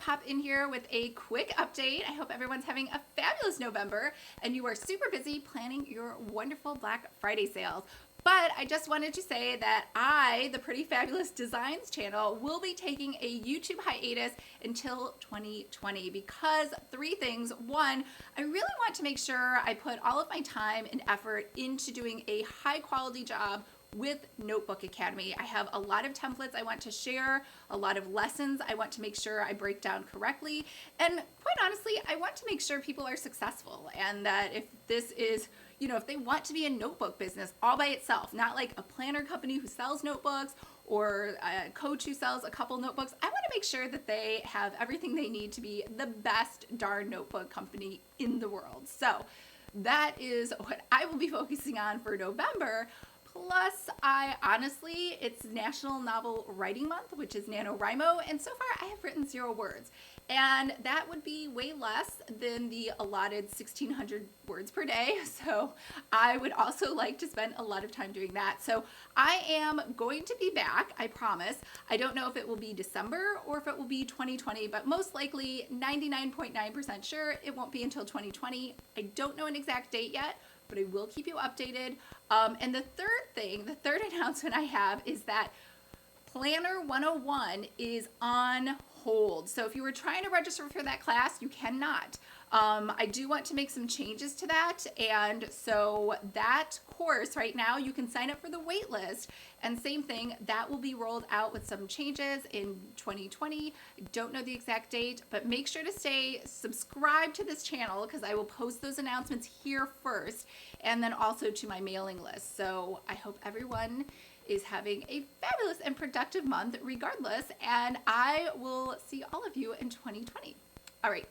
pop in here with a quick update. I hope everyone's having a fabulous November and you are super busy planning your wonderful Black Friday sales. But I just wanted to say that I, the Pretty Fabulous Designs channel, will be taking a YouTube hiatus until 2020 because three things. One, I really want to make sure I put all of my time and effort into doing a high quality job with Notebook Academy. I have a lot of templates I want to share, a lot of lessons I want to make sure I break down correctly, and quite honestly, I want to make sure people are successful and that if this is, if they want to be a notebook business all by itself, not like a planner company who sells notebooks or a coach who sells a couple notebooks, I want to make sure that they have everything they need to be the best darn notebook company in the world. So that is what I will be focusing on for November. Plus, it's National Novel Writing Month, which is NaNoWriMo, and so far I have written 0 words. And that would be way less than the allotted 1,600 words per day. So I would also like to spend a lot of time doing that. So I am going to be back, I promise. I don't know if it will be December or if it will be 2020, but most likely 99.9% sure it won't be until 2020. I don't know an exact date yet, but I will keep you updated. And the third announcement I have is that Planner 101 is on hold. So if you were trying to register for that class, you cannot. I do want to make some changes to that. And so that course right now, you can sign up for the wait list. And same thing, that will be rolled out with some changes in 2020. I don't know the exact date, but make sure to stay subscribed to this channel because I will post those announcements here first and then also to my mailing list. So I hope everyone is having a fabulous and productive month regardless, and I will see all of you in 2020. All right.